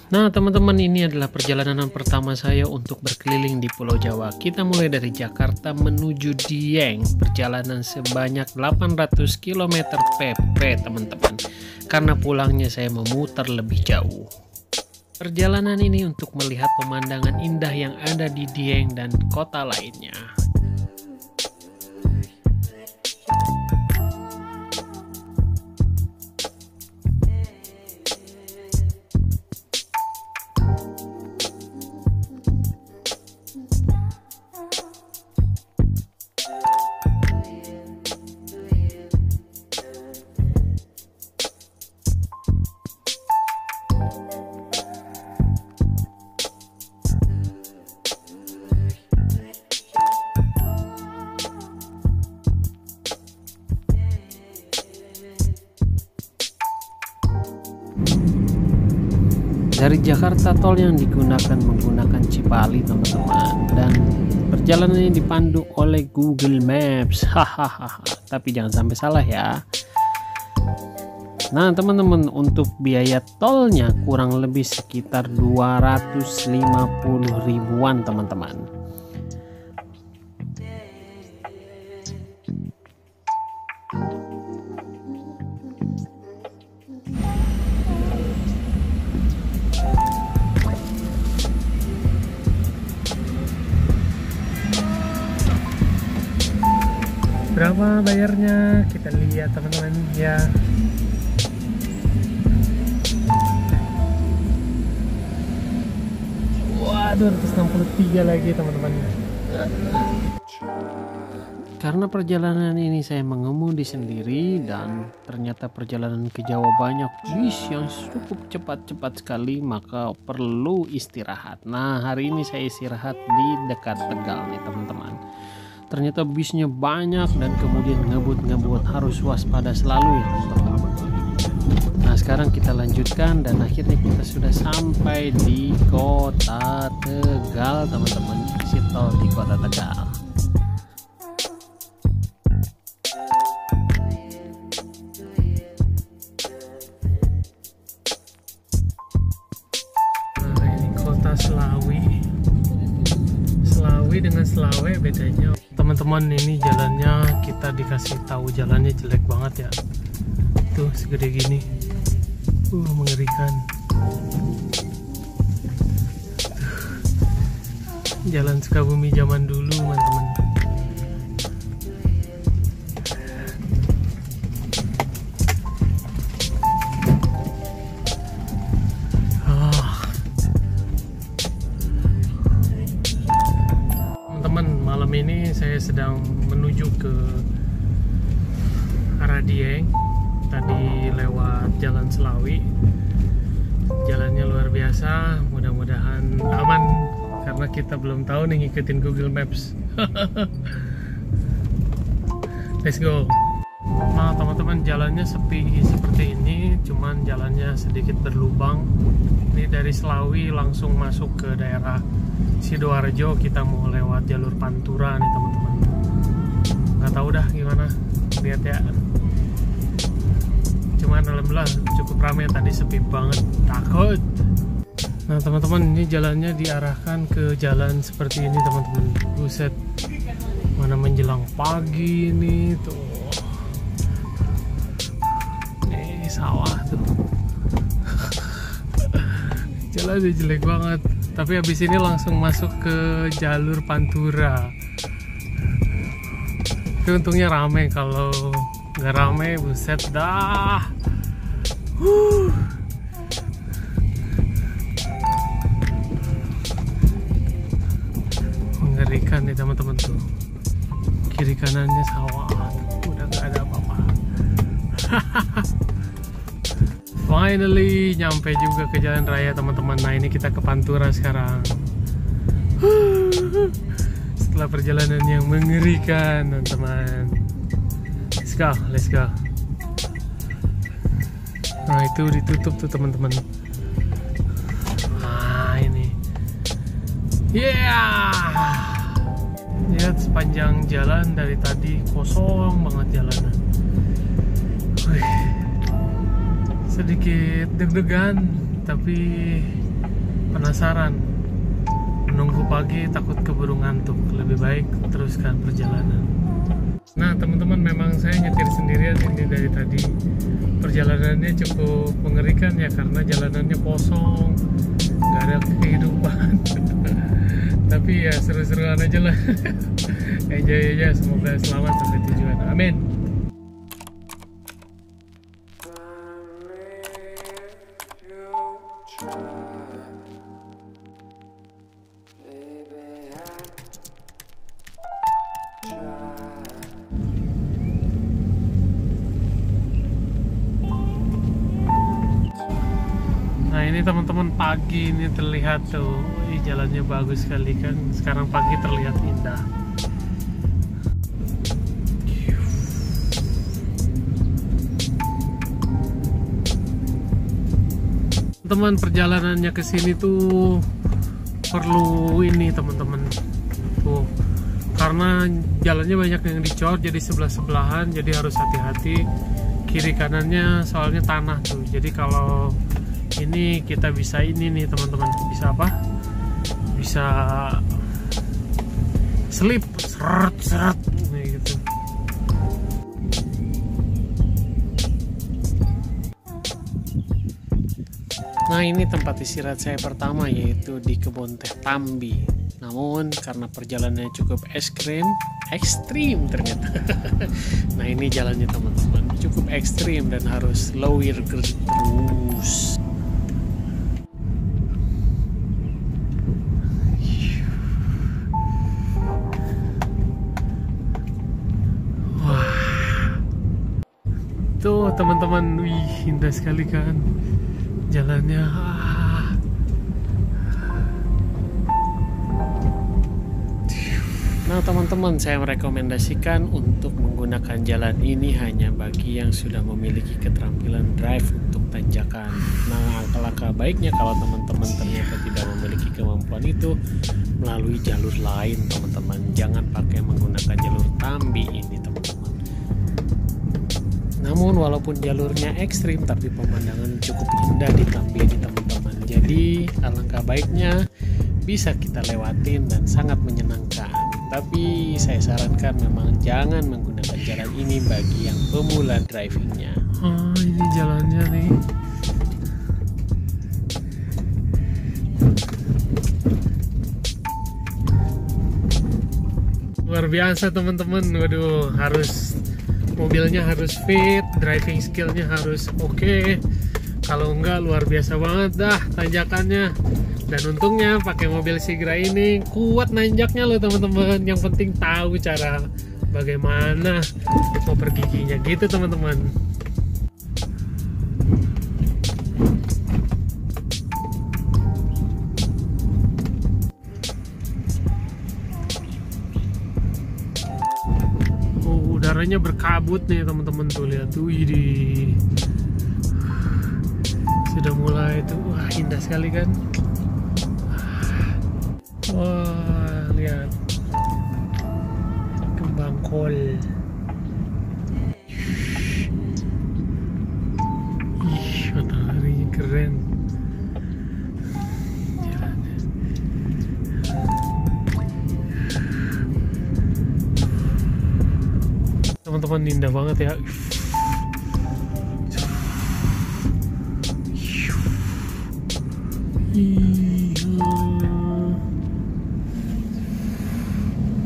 Nah, teman-teman, ini adalah perjalanan pertama saya untuk berkeliling di Pulau Jawa. Kita mulai dari Jakarta menuju Dieng, perjalanan sebanyak 800 km PP, teman-teman. Karena pulangnya saya memutar lebih jauh. Perjalanan ini untuk melihat pemandangan indah yang ada di Dieng dan kota lainnya. Dari Jakarta, tol yang digunakan menggunakan Cipali, teman-teman, dan perjalanan ini dipandu oleh Google Maps. Hahaha, tapi jangan sampai salah ya. Nah, teman-teman, untuk biaya tolnya kurang lebih sekitar 250 ribuan, teman-teman. Berapa bayarnya? Kita lihat, teman-teman ya. Wah, 263 lagi, teman-teman. Karena perjalanan ini saya mengemudi sendiri dan ternyata perjalanan ke Jawa banyak bis yang cukup cepat-cepat sekali, maka perlu istirahat. Nah, hari ini saya istirahat di dekat Tegal nih, teman-teman. Ternyata bisnya banyak dan kemudian ngebut-ngebut, harus waspada selalu ya, teman-teman. Nah, sekarang kita lanjutkan dan akhirnya kita sudah sampai di kota Tegal, teman-teman. Isi tol di kota Tegal. Nah, ini kota Selawi. Selawi dengan Selawe bedanya, teman-teman, ini jalannya kita dikasih tahu jalannya jelek banget ya. Tuh segede gini. Mengerikan. Jalan Sukabumi zaman dulu, teman-teman. Malam ini saya sedang menuju ke arah Dieng. Tadi lewat Jalan Selawi. Jalannya luar biasa. Mudah-mudahan aman karena kita belum tahu nih ngikutin Google Maps. Let's go. Nah, teman-teman, jalannya sepi seperti ini, cuman jalannya sedikit berlubang. Ini dari Selawi langsung masuk ke daerah Sidoarjo. Kita mau lewat jalur Pantura nih, teman-teman. Nggak tahu dah gimana, lihat ya. Cuman alhamdulillah cukup ramai, tadi sepi banget, takut. Nah, teman-teman, ini jalannya diarahkan ke jalan seperti ini, teman-teman. Buset, mana menjelang pagi nih tuh. Nih sawah tuh. Jalannya jelek banget. Tapi habis ini langsung masuk ke jalur Pantura. Tapi untungnya rame, kalau nggak rame buset dah. Mengerikan nih, teman-teman, tuh. Kiri kanannya sawah, udah nggak ada apa-apa. Finally nyampe juga ke jalan raya, teman-teman. Nah, ini kita ke Pantura sekarang. Setelah perjalanan yang mengerikan, teman-teman. Let's go. Nah, itu ditutup tuh, teman-teman. Nah, ini. Lihat sepanjang jalan dari tadi kosong banget jalanan. Sedikit deg-degan, tapi penasaran. Menunggu pagi takut keburu ngantuk. Lebih baik teruskan perjalanan. Nah teman-teman, memang saya nyetir sendirian ini dari tadi. Perjalanannya cukup mengerikan ya, karena jalanannya kosong, nggak ada kehidupan. Tapi ya seru-seruan aja lah. Enjoy aja, semoga selamat sampai tujuan. Amin. Nah ini teman-teman, pagi ini terlihat tuh, jalannya bagus sekali kan. Sekarang pagi terlihat indah. Teman, perjalanannya ke sini tuh perlu ini teman-teman tuh, karena jalannya banyak yang dicor, jadi sebelah-sebelahan, jadi harus hati-hati kiri kanannya, soalnya tanah tuh. Jadi kalau ini kita bisa ini nih teman-teman, bisa apa? Bisa slip, seret nih gitu. Nah ini tempat istirahat saya pertama, yaitu di kebun teh Tambi. Namun karena perjalanannya cukup ekstrim ternyata. Nah ini jalannya teman-teman, cukup ekstrim dan harus lower terus. Tuh teman-teman, wih indah sekali kan jalannya. Nah teman-teman, saya merekomendasikan untuk menggunakan jalan ini hanya bagi yang sudah memiliki keterampilan drive untuk tanjakan. Nah alangkah baiknya kalau teman-teman ternyata tidak memiliki kemampuan itu, melalui jalur lain teman-teman. Jangan pakai menggunakan jalur Tambi ini teman-teman. Namun walaupun jalurnya ekstrim, tapi pemandangan cukup indah di Tambi ini teman-teman. Jadi alangkah baiknya bisa kita lewatin dan sangat menyenangkan. Tapi saya sarankan memang jangan menggunakan jalan ini bagi yang pemula drivingnya. Oh ini jalannya nih. Luar biasa teman-teman. Waduh, mobilnya harus fit, driving skillnya harus oke. Kalau enggak luar biasa banget dah tanjakannya. Dan untungnya pakai mobil Sigra ini kuat nanjaknya loh teman-teman. Yang penting tahu cara bagaimana mempergiginya gitu teman-teman. Udaranya berkabut nih teman-teman, tuh lihat tuh, ini sudah mulai tuh, wah indah sekali kan. Wah lihat kembang kol. Ih mataharinya keren. Teman-teman indah banget ya.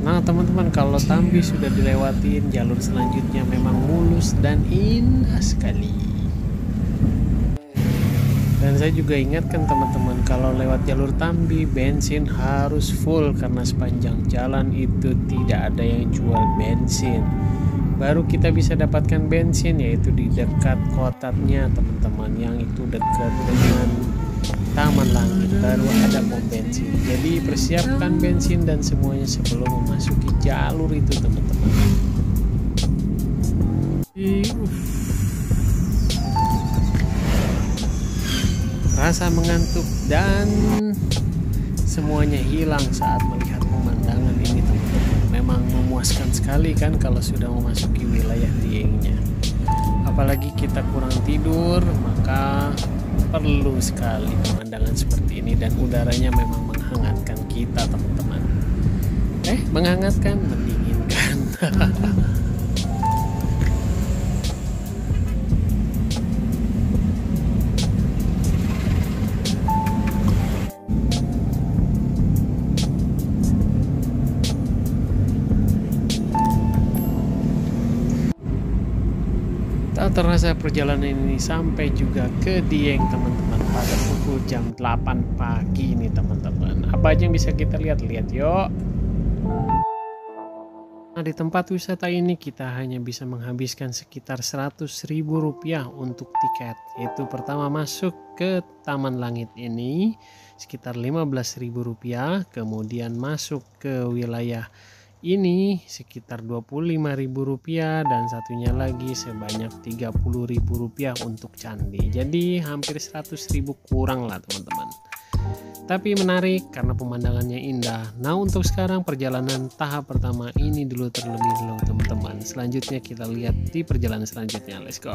Nah teman-teman, kalau Tambi sudah dilewatin, jalur selanjutnya memang mulus dan indah sekali. Dan saya juga ingatkan teman-teman, kalau lewat jalur Tambi bensin harus full, karena sepanjang jalan itu tidak ada yang jual bensin. Baru kita bisa dapatkan bensin yaitu di dekat kotaknya teman-teman, yang itu dekat dengan Taman Langit, baru ada pom bensin. Jadi persiapkan bensin dan semuanya sebelum memasuki jalur itu teman-teman. Rasa mengantuk dan semuanya hilang saat melihat pemandangan ini teman-teman. Memang memuaskan sekali kan kalau sudah memasuki wilayah Diengnya. apalagi kita kurang tidur, maka perlu sekali pemandangan seperti ini, dan udaranya memang menghangatkan kita teman-teman. Menghangatkan, mendinginkan. Tak terasa perjalanan ini sampai juga ke Dieng teman-teman, pada pukul jam 8 pagi nih teman-teman. Apa aja yang bisa kita lihat-lihat yuk. Nah, di tempat wisata ini kita hanya bisa menghabiskan sekitar Rp100.000 untuk tiket. Yaitu pertama masuk ke Taman Langit ini sekitar Rp15.000, kemudian masuk ke wilayah ini sekitar Rp25.000, dan satunya lagi sebanyak Rp30.000 untuk candi. Jadi hampir 100.000 kurang lah teman-teman. Tapi menarik karena pemandangannya indah. Nah, untuk sekarang perjalanan tahap pertama ini dulu terlebih dulu teman-teman. Selanjutnya kita lihat di perjalanan selanjutnya. Let's go.